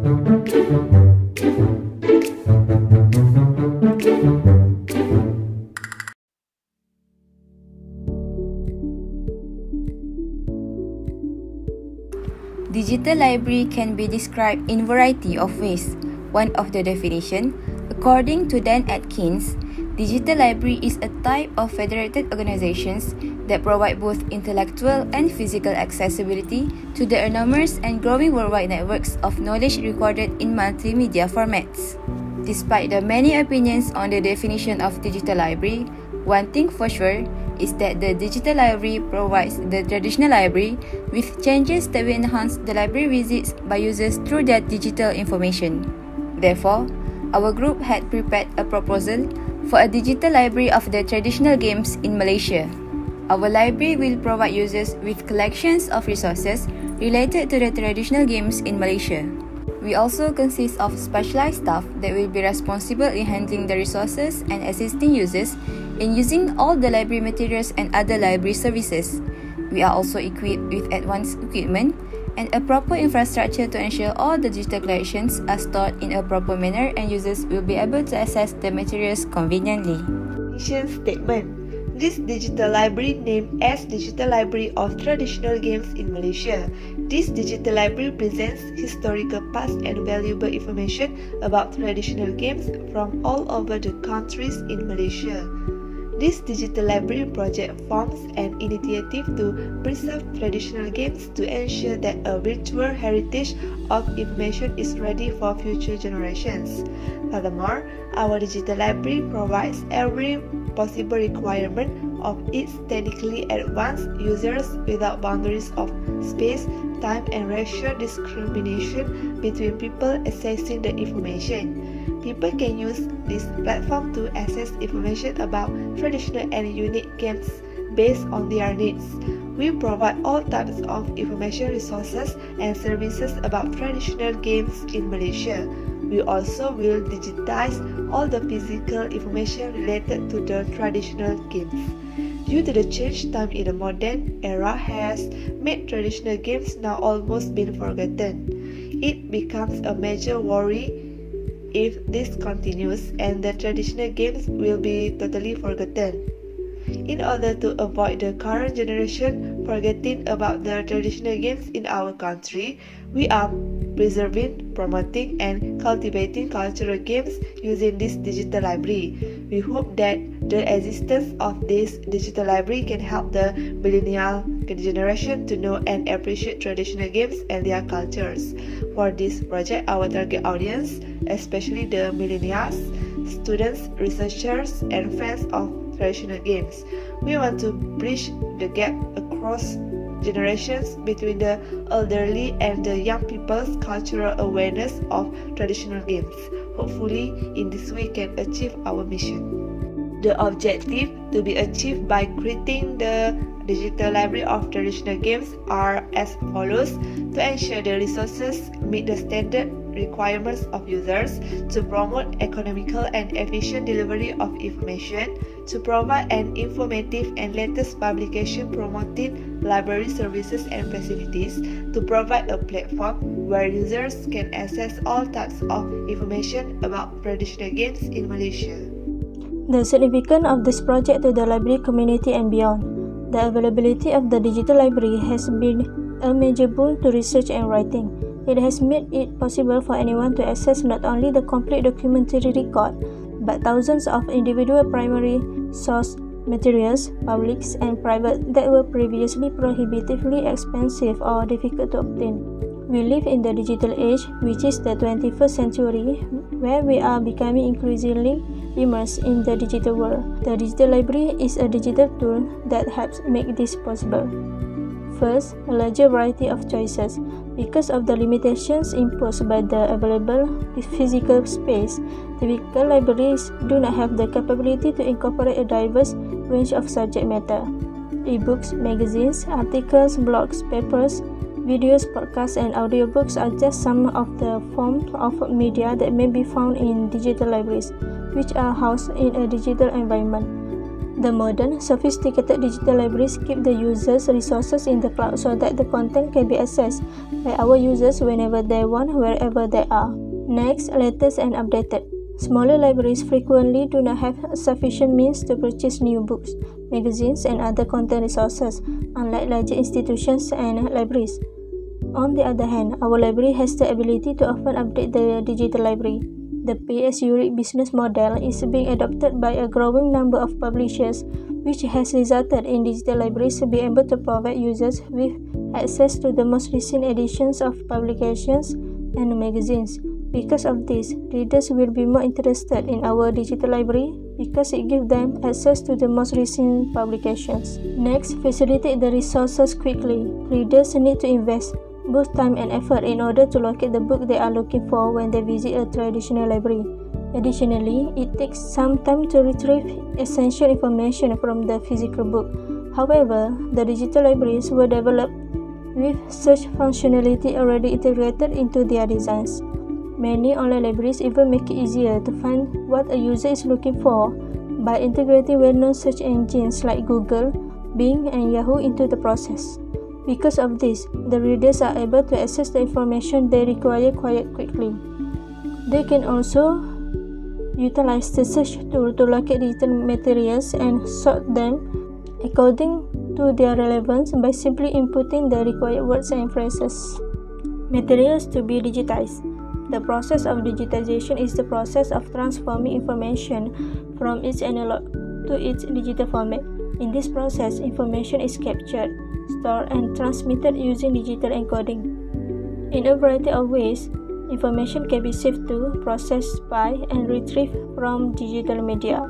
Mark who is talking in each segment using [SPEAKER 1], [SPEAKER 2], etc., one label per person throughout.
[SPEAKER 1] Digital library can be described in a variety of ways. One of the definition, according to Dan Atkins, digital library is a type of federated organizations that provide both intellectual and physical accessibility to the enormous and growing worldwide networks of knowledge recorded in multimedia formats. Despite the many opinions on the definition of digital library, one thing for sure is that the digital library provides the traditional library with changes that will enhance the library visits by users through their digital information. Therefore, our group had prepared a proposal for a digital library of the traditional games in Malaysia. Our library will provide users with collections of resources related to the traditional games in Malaysia. We also consist of specialized staff that will be responsible in handling the resources and assisting users in using all the library materials and other library services. We are also equipped with advanced equipment and a proper infrastructure to ensure all the digital collections are stored in a proper manner and users will be able to access the materials conveniently.
[SPEAKER 2] Mission statement. This digital library named as Digital Library of Traditional Games in Malaysia. This digital library presents historical past and valuable information about traditional games from all over the countries in Malaysia. This digital library project forms an initiative to preserve traditional games to ensure that a virtual heritage of information is ready for future generations. Furthermore, our digital library provides every possible requirement of its technically advanced users without boundaries of space, time, and racial discrimination between people accessing the information. People can use this platform to access information about traditional and unique games based on their needs. We provide all types of information resources and services about traditional games in Malaysia. We also will digitize all the physical information related to the traditional games. Due to the change, time in the modern era has made traditional games now almost been forgotten. It becomes a major worry if this continues and the traditional games will be totally forgotten. In order to avoid the current generation forgetting about the traditional games in our country, we are preserving, promoting, and cultivating cultural games using this digital library. We hope that the existence of this digital library can help the millennial generation to know and appreciate traditional games and their cultures. For this project, our target audience, especially the millennials, students, researchers, and fans of traditional games. We want to bridge the gap across generations between the elderly and the young people's cultural awareness of traditional games. Hopefully, in this way, we can achieve our mission. The objective to be achieved by creating the digital library of traditional games are as follows: to ensure the resources meet the standard requirements of users, to promote economical and efficient delivery of information, to provide an informative and latest publication promoting library services and facilities, to provide a platform where users can access all types of information about traditional games in Malaysia.
[SPEAKER 3] The significance of this project to the library community and beyond. The availability of the digital library has been a major boon to research and writing. It has made it possible for anyone to access not only the complete documentary record, but thousands of individual primary source materials, public and private, that were previously prohibitively expensive or difficult to obtain. We live in the digital age, which is the 21st century, where we are becoming increasingly immersed in the digital world. The digital library is a digital tool that helps make this possible. First, a larger variety of choices. Because of the limitations imposed by the available physical space, typical libraries do not have the capability to incorporate a diverse range of subject matter. E-books, magazines, articles, blogs, papers, videos, podcasts, and audiobooks are just some of the forms of media that may be found in digital libraries, which are housed in a digital environment. The modern, sophisticated digital libraries keep the users' resources in the cloud so that the content can be accessed by our users whenever they want, wherever they are. Next, latest and updated. Smaller libraries frequently do not have sufficient means to purchase new books, magazines, and other content resources, unlike larger institutions and libraries. On the other hand, our library has the ability to often update the digital library. The pay-as-you-read business model is being adopted by a growing number of publishers, which has resulted in digital libraries being able to provide users with access to the most recent editions of publications and magazines. Because of this, readers will be more interested in our digital library because it gives them access to the most recent publications. Next, facilitate the resources quickly. Readers need to invest both time and effort in order to locate the book they are looking for when they visit a traditional library. Additionally, it takes some time to retrieve essential information from the physical book. However, the digital libraries were developed with search functionality already integrated into their designs. Many online libraries even make it easier to find what a user is looking for by integrating well-known search engines like Google, Bing, and Yahoo into the process. Because of this, the readers are able to access the information they require quite quickly. They can also utilize the search tool to locate digital materials and sort them according to their relevance by simply inputting the required words and phrases. Materials to be digitized. The process of digitization is the process of transforming information from its analog to its digital format. In this process, information is captured, stored, and transmitted using digital encoding. In a variety of ways, information can be saved to, processed by, and retrieved from digital media.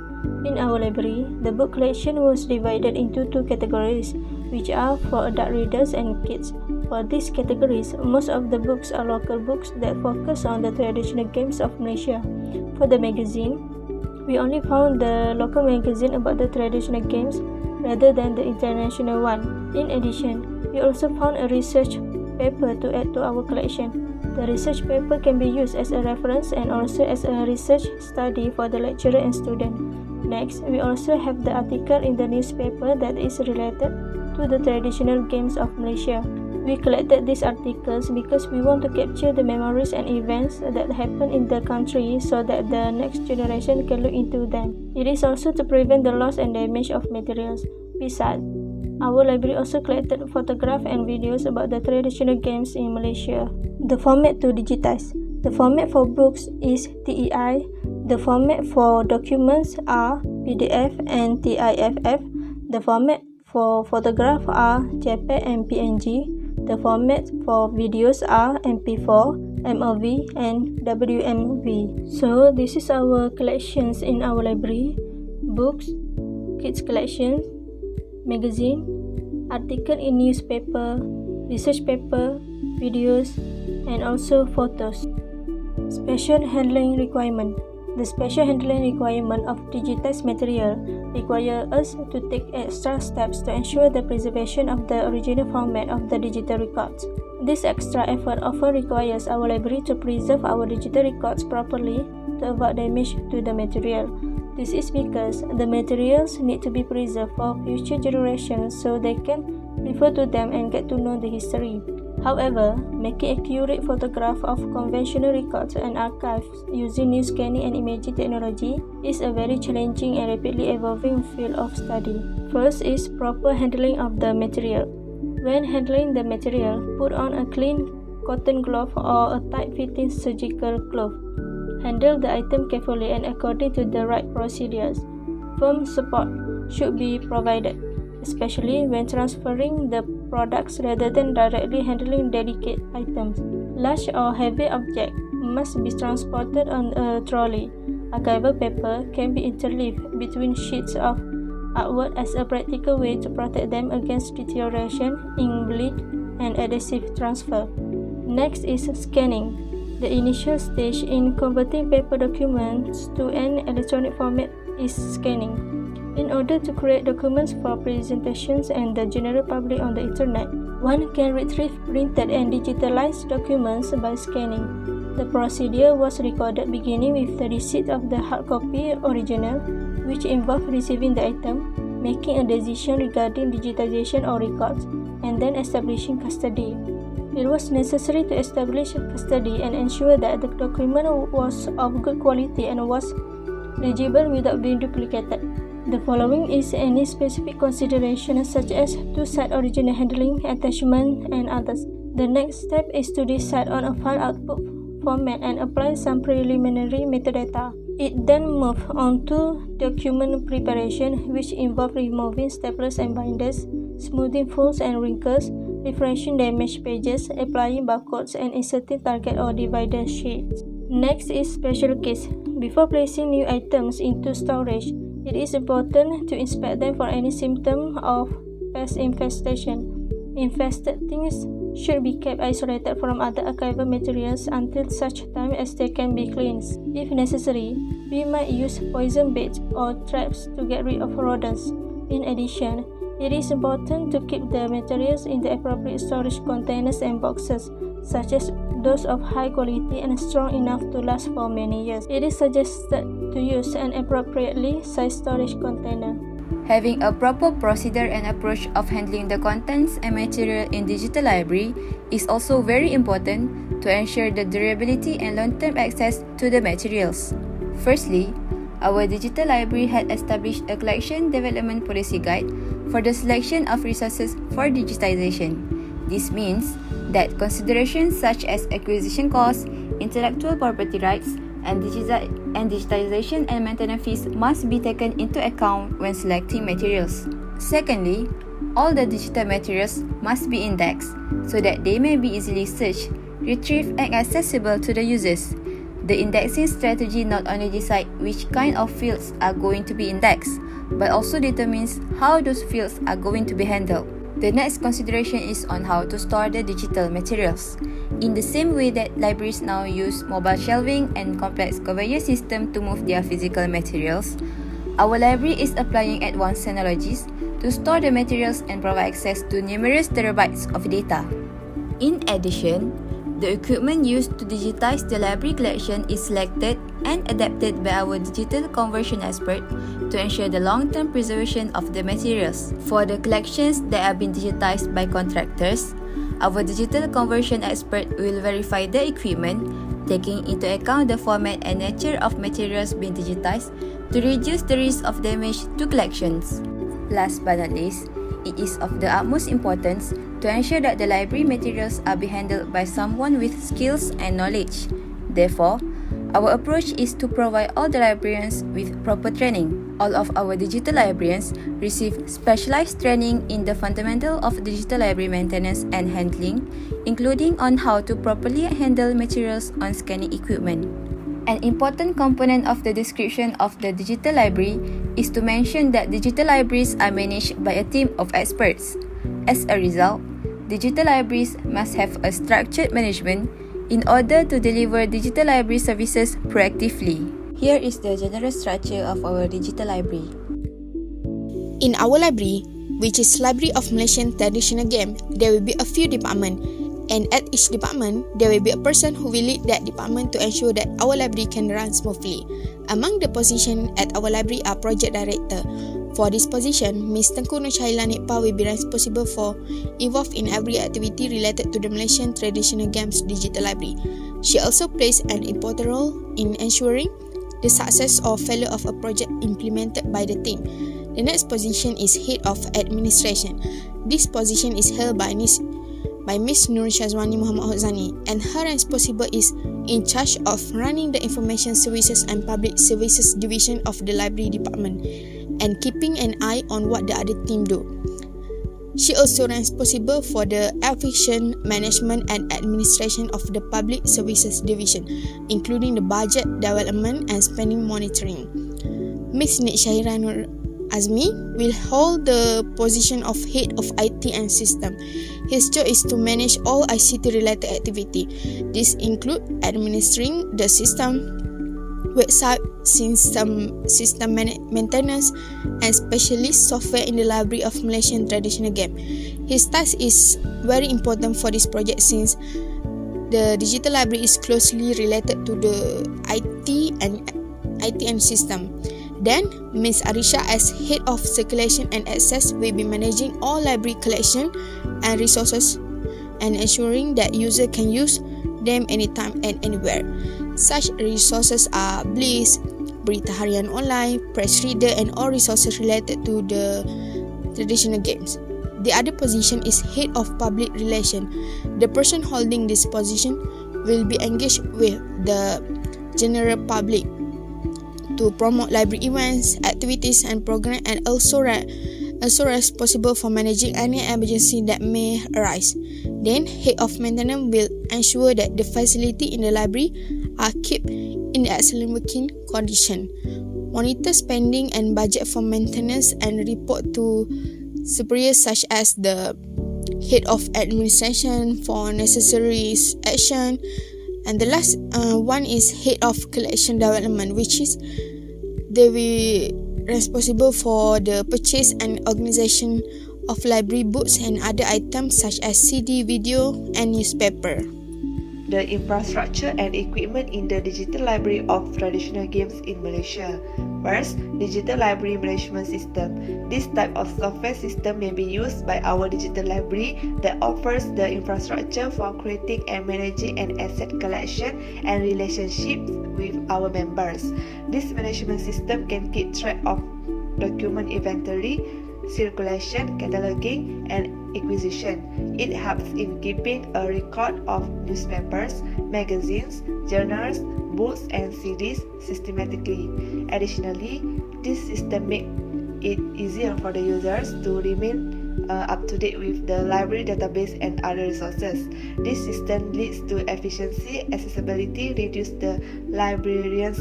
[SPEAKER 3] In our library, the book collection was divided into two categories, which are for adult readers and kids. For these categories, most of the books are local books that focus on the traditional games of Malaysia. For the magazine, we only found the local magazine about the traditional games rather than the international one. In addition, we also found a research paper to add to our collection. The research paper can be used as a reference and also as a research study for the lecturer and student. Next, we also have the article in the newspaper that is related to the traditional games of Malaysia. We collected these articles because we want to capture the memories and events that happen in the country so that the next generation can look into them. It is also to prevent the loss and damage of materials. Besides, our library also collected photographs and videos about the traditional games in Malaysia. The format to digitize. The format for books is TEI. The format for documents are PDF and TIFF. The format for photographs are JPEG and PNG. The formats for videos are MP4, MOV, and WMV. So this is our collections in our library: books, kids collections, magazine, article in newspaper, research paper, videos, and also photos. Special handling requirement. The special handling requirement of digitized material require us to take extra steps to ensure the preservation of the original format of the digital records. This extra effort often requires our library to preserve our digital records properly to avoid damage to the material. This is because the materials need to be preserved for future generations so they can refer to them and get to know the history. However, making accurate photographs of conventional records and archives using new scanning and imaging technology is a very challenging and rapidly evolving field of study. First is proper handling of the material. When handling the material, put on a clean cotton glove or a tight-fitting surgical glove. Handle the item carefully and according to the right procedures. Firm support should be provided, especially when transferring the products rather than directly handling delicate items. Large or heavy objects must be transported on a trolley. Archival paper can be interleaved between sheets of artwork as a practical way to protect them against deterioration, ink bleed, and adhesive transfer. Next is scanning. The initial stage in converting paper documents to an electronic format is scanning. In order to create documents for presentations and the general public on the internet, one can retrieve printed and digitalized documents by scanning. The procedure was recorded beginning with the receipt of the hard copy original, which involved receiving the item, making a decision regarding digitization of records, and then establishing custody. It was necessary to establish custody and ensure that the document was of good quality and was legible without being duplicated. The following is any specific considerations such as two-side original handling, attachment, and others. The next step is to decide on a file output format and apply some preliminary metadata. It then moves on to document preparation, which involves removing staplers and binders, smoothing folds and wrinkles, refreshing damaged pages, applying barcodes, and inserting target or divider sheets. Next is special case. Before placing new items into storage, it is important to inspect them for any symptom of pest infestation. Infested things should be kept isolated from other archival materials until such time as they can be cleansed. If necessary, we might use poison baits or traps to get rid of rodents. In addition, it is important to keep the materials in the appropriate storage containers and boxes, such as those of high quality and strong enough to last for many years. It is suggested to use an appropriately sized storage container.
[SPEAKER 1] Having a proper procedure and approach of handling the contents and material in digital library is also very important to ensure the durability and long-term access to the materials. Firstly, our digital library had established a collection development policy guide for the selection of resources for digitization. This means that considerations such as acquisition costs, intellectual property rights, and digitization and maintenance fees must be taken into account when selecting materials. Secondly, all the digital materials must be indexed so that they may be easily searched, retrieved, and accessible to the users. The indexing strategy not only decides which kind of fields are going to be indexed, but also determines how those fields are going to be handled. The next consideration is on how to store the digital materials. In the same way that libraries now use mobile shelving and complex conveyor system to move their physical materials, our library is applying advanced technologies to store the materials and provide access to numerous terabytes of data. In addition, the equipment used to digitize the library collection is selected and adapted by our digital conversion expert to ensure the long-term preservation of the materials. For the collections that have been digitized by contractors, our digital conversion expert will verify the equipment, taking into account the format and nature of materials being digitized to reduce the risk of damage to collections. Last but not least, it is of the utmost importance to ensure that the library materials are being handled by someone with skills and knowledge. Therefore, our approach is to provide all the librarians with proper training. All of our digital librarians receive specialized training in the fundamental of digital library maintenance and handling, including on how to properly handle materials on scanning equipment. An important component of the description of the digital library is to mention that digital libraries are managed by a team of experts. As a result, digital libraries must have a structured management in order to deliver digital library services proactively. Here is the general structure of our digital library.
[SPEAKER 4] In our library, which is Library of Malaysian Traditional Game, there will be a few departments, and at each department, there will be a person who will lead that department to ensure that our library can run smoothly. Among the positions at our library are Project Director. For this position, Ms. Tengku Nur Syahila Nikpa will be responsible for involved in every activity related to the Malaysian Traditional Games Digital Library. She also plays an important role in ensuring the success or failure of a project implemented by the team. The next position is Head of Administration. This position is held by Ms. Nur Shazwani Muhammad Hozani, and her responsible is in charge of running the Information Services and Public Services Division of the Library Department and keeping an eye on what the other team do. She also responsible for the efficient management and administration of the Public Services Division, including the budget, development, and spending monitoring. Ms. Nik Syahira Nur Azmi will hold the position of Head of IT and System. His job is to manage all ICT-related activity. This include administering the system, website, system maintenance, and specialist software in the Library of Malaysian Traditional Game. His task is very important for this project since the digital library is closely related to the IT and system. Then, Ms. Arisha as Head of Circulation and Access will be managing all library collection and resources and ensuring that user can use them anytime and anywhere. Such resources are Bliss, Berita Harian Online, Press Reader and all resources related to the traditional games. The other position is Head of Public Relations. The person holding this position will be engaged with the general public to promote library events, activities and programs and also responsible for managing any emergency that may arise. Then, Head of Maintenance will ensure that the facility in the library are kept in excellent working condition, monitor spending and budget for maintenance and report to superiors such as the Head of Administration for necessary action. And the last one is Head of Collection Development, which is they will responsible for the purchase and organization of library books and other items such as CD, video and newspaper.
[SPEAKER 2] The infrastructure and equipment in the digital library of traditional games in Malaysia. First, digital library management system. This type of software system may be used by our digital library that offers the infrastructure for creating and managing an asset collection and relationships with our members. This management system can keep track of document inventory, circulation, cataloging, and acquisition. It helps in keeping a record of newspapers, magazines, journals, books, and CDs systematically. Additionally, this system makes it easier for the users to remain up to date with the library database and other resources. This system leads to efficiency, accessibility, reduce the librarian's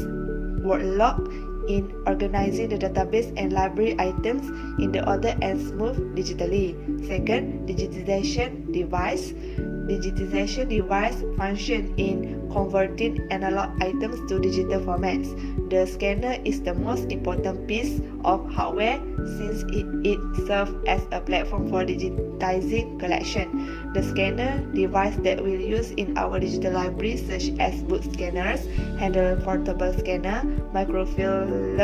[SPEAKER 2] workload in organizing the database and library items in the order and smooth digitally. Second, digitization device. Digitization device function in converting analog items to digital formats. The scanner is the most important piece of hardware since it serves as a platform for digitizing collection. The scanner device that we use in our digital library such as book scanners, handle portable scanner, microfilm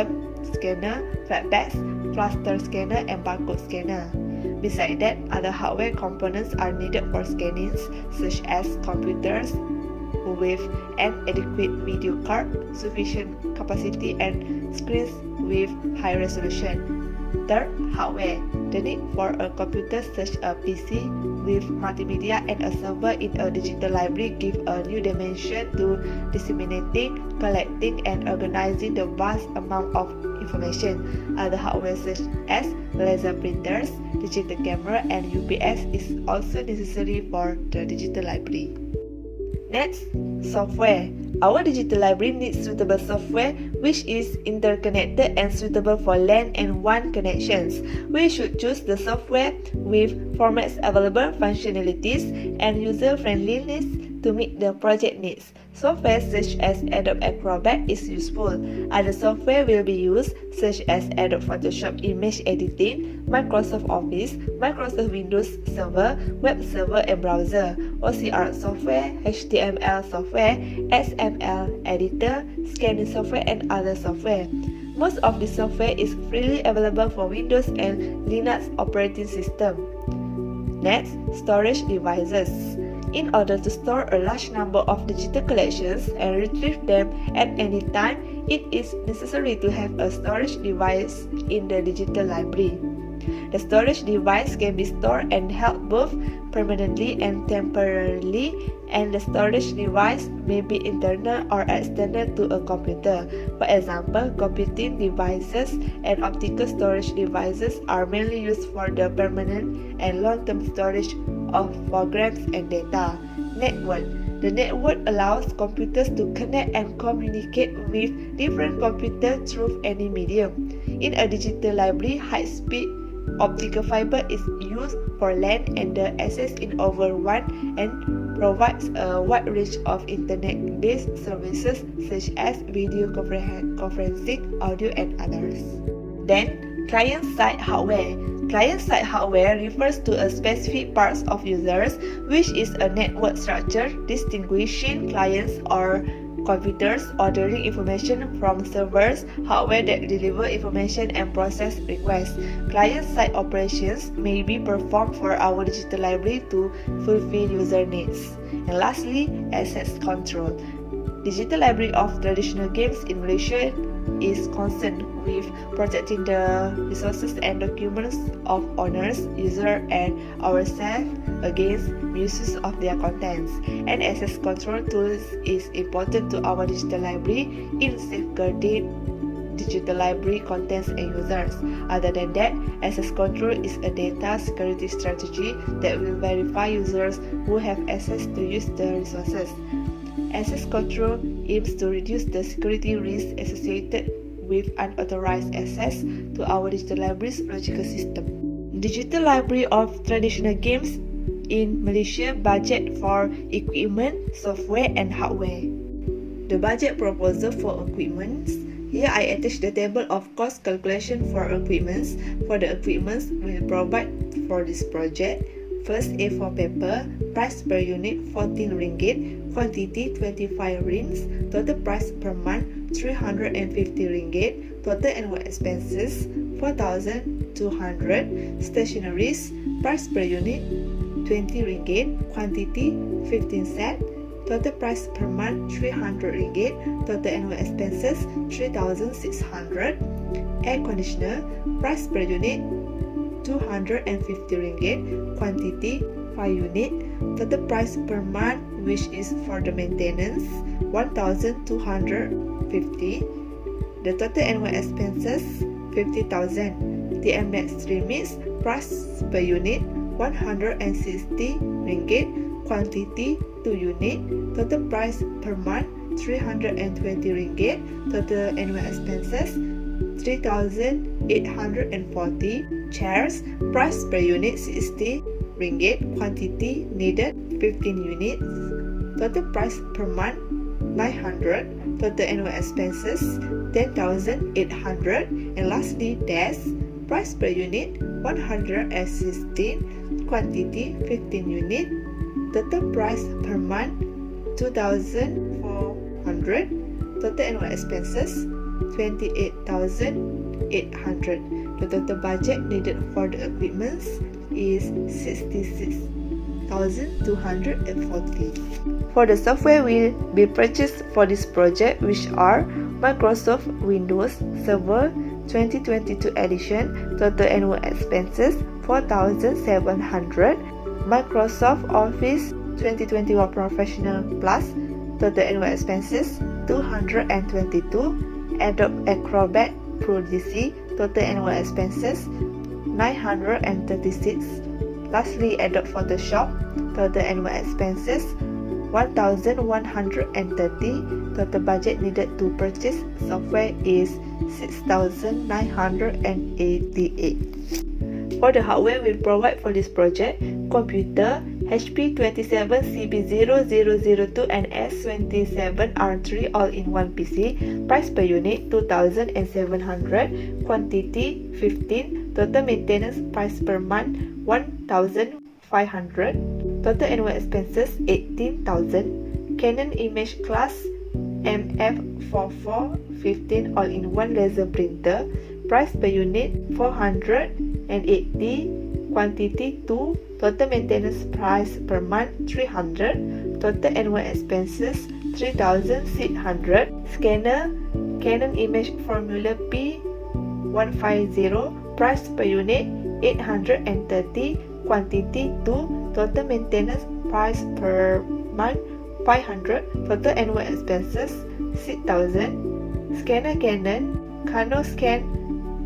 [SPEAKER 2] scanner, flatbeds, cluster scanner and barcode scanner. Besides that, other hardware components are needed for scanning such as computers with an adequate video card, sufficient capacity and screens with high resolution. Third, hardware. The need for a computer such as a PC with multimedia and a server in a digital library give a new dimension to disseminating, collecting and organizing the vast amount of information. Other hardware such as laser printers, digital camera and UPS is also necessary for the digital library. Next, software. Our digital library needs suitable software which is interconnected and suitable for LAN and WAN connections. We should choose the software with formats available, functionalities, and user friendliness to meet the project needs. Software such as Adobe Acrobat is useful. Other software will be used such as Adobe Photoshop image editing, Microsoft Office, Microsoft Windows Server, web server and browser, OCR software, HTML software, XML editor, scanning software and other software. Most of the software is freely available for Windows and Linux operating system. Next, storage devices. In order to store a large number of digital collections and retrieve them at any time, it is necessary to have a storage device in the digital library. The storage device can be stored and held both permanently and temporarily, and the storage device may be internal or external to a computer. For example, computing devices and optical storage devices are mainly used for the permanent and long-term storage of programs and data. Network. The network allows computers to connect and communicate with different computers through any medium. In a digital library, high-speed optical fiber is used for LAN and the access in over one and provides a wide range of internet-based services such as video conferencing, audio and others. Then, client-side hardware. Client-side hardware refers to a specific parts of users, which is a network structure distinguishing clients or computers ordering information from servers, hardware that deliver information and process requests. Client-side operations may be performed for our digital library to fulfill user needs. And lastly, access control. Digital Library of Traditional Games in Malaysia is concerned with protecting the resources and documents of owners, users, and ourselves against misuse of their contents. And access control tools is important to our digital library in safeguarding digital library contents and users. Other than that, access control is a data security strategy that will verify users who have access to use the resources. Access control aims to reduce the security risks associated with unauthorized access to our digital library's logical system. Digital Library of Traditional Games in Malaysia budget for equipment, software, and hardware. The budget proposal for equipment. Here I attach the table of cost calculation for equipments. For the equipments we will provide for this project. First, A4 paper, price per unit 14 ringgit, quantity 25 rings, total price per month 350 ringgit, total annual expenses 4,200, stationaries, price per unit 20 ringgit, quantity 15 set, total price per month 300 ringgit, total annual expenses 3,600, air conditioner, price per unit 250 ringgit, quantity 5 unit, total price per month which is for the maintenance 1,250, the total annual expenses 50,000, the max limits, price per unit 160 ringgit, quantity 2 unit, total price per month 320 ringgit, total annual expenses 3,840, chairs, price per unit 60 ringgit, quantity needed 15 units, total price per month 900, total annual expenses 10,800, and lastly desk, price per unit 116, quantity 15 unit, total price per month 2,400, total annual expenses 28,800. The total budget needed for the equipment is 66,240. For the software will be purchased for this project, which are Microsoft Windows Server 2022 edition, total annual expenses 4,700, Microsoft Office 2021 Professional Plus, total annual expenses 222, Adobe Acrobat Pro DC, total annual expenses 936. Lastly, Adobe Photoshop, total annual expenses 1,130. Total budget needed to purchase software is 6,988. For the hardware we provide for this project, computer HP 27CB0002 and S27R3 all-in-one PC, price per unit 2,700, quantity 15, total maintenance price per month 1,500, total annual expenses 18,000, Canon image class MF4415 all-in-one laser printer, price per unit 480, quantity 2, total maintenance price per month 300, total annual expenses 3,600, scanner Canon image formula P150, price per unit 830, quantity 2, total maintenance price per month 500, total annual expenses 6,000, scanner Canon CanoScan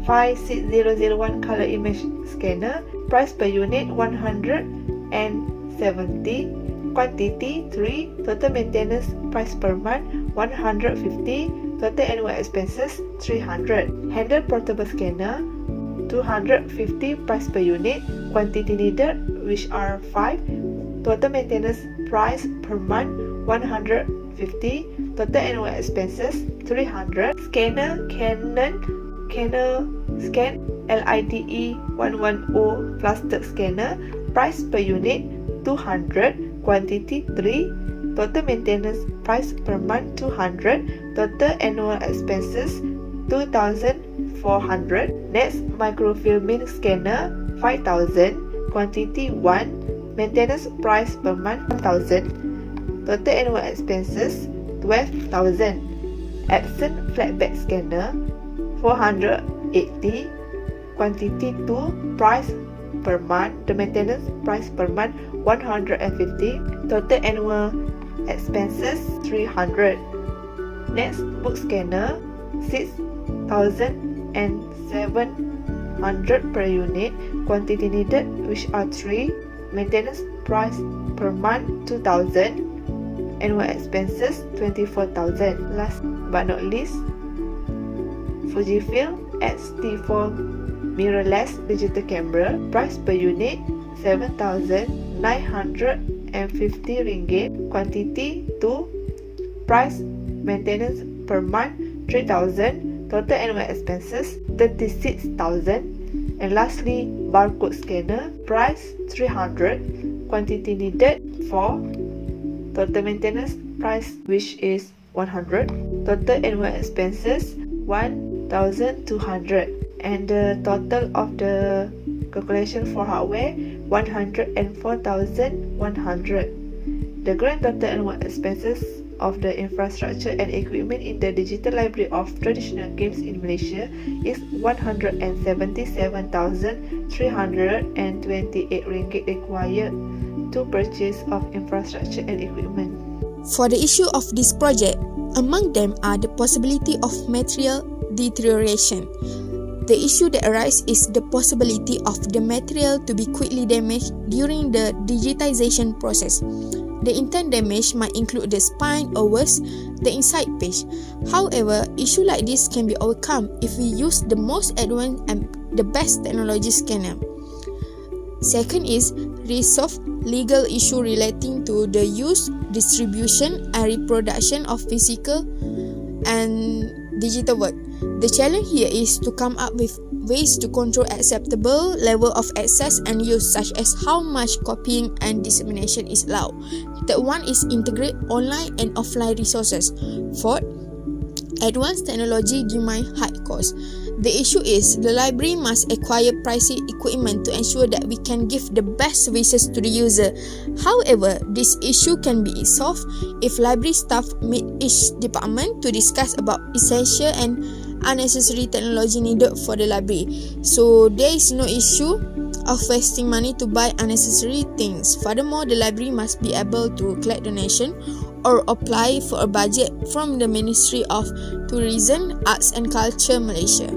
[SPEAKER 2] 56001 color image scanner, price per unit 170, quantity 3, total maintenance price per month 150, total annual expenses 300, handle portable scanner 250, price per unit, quantity needed which are 5, total maintenance price per month 150, total annual expenses 300, scanner Canon Scan LIDE 110 plastic scanner, price per unit 200, quantity 3, Total maintenance price per month 200. Total annual expenses 2,400. Next, microfilming scanner 5,000. Quantity 1. Maintenance price per month 1,000. Total annual expenses 12,000. Epson flatbed scanner 480. Quantity 2. Price per month. The maintenance price per month 150. Total annual expenses 300. Next, book scanner 6,700 per unit. Quantity needed, which are 3. Maintenance price per month 2,000. Annual expenses 24,000. Last but not least, Fujifilm X-T4 mirrorless digital camera. Price per unit 7,950 ringgit. Quantity 2. Price maintenance per month 3,000. Total annual expenses 36,000. And lastly, barcode scanner. Price 300. Quantity needed 4. Total maintenance price, which is 100. Total annual expenses 1,200. And the total of the calculation for hardware 104,100. The grand total annual expenses of the infrastructure and equipment in the digital library of traditional games in Malaysia is 177,328 ringgit required to purchase of infrastructure and equipment.
[SPEAKER 4] For the issue of this project, among them are the possibility of material deterioration. The issue that arises is the possibility of the material to be quickly damaged during the digitization process. The intent damage might include the spine or worse, the inside page. However, issue like this can be overcome if we use the most advanced and the best technology scanner. Second is resolve legal issue relating to the use, distribution and reproduction of physical and digital work. The challenge here is to come up with ways to control acceptable level of access and use, such as how much copying and dissemination is allowed. Third one is integrate online and offline resources. Fourth, advanced technology demand high cost. The issue is the library must acquire pricey equipment to ensure that we can give the best services to the user. However, this issue can be solved if library staff meet each department to discuss about essential and unnecessary technology needed for the library. So there is no issue of wasting money to buy unnecessary things. Furthermore, the library must be able to collect donation or apply for a budget from the Ministry of Tourism, Arts and Culture Malaysia.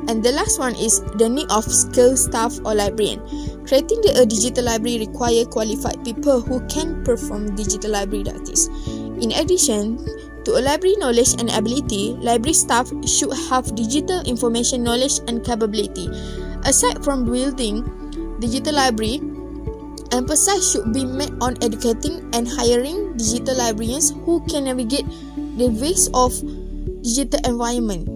[SPEAKER 4] And the last one is the need of skilled staff or librarian. Creating a digital library requires qualified people who can perform digital library duties. In addition to a library knowledge and ability, library staff should have digital information knowledge and capability. Aside from building digital library, emphasis should be made on educating and hiring digital librarians who can navigate the ways of digital environment.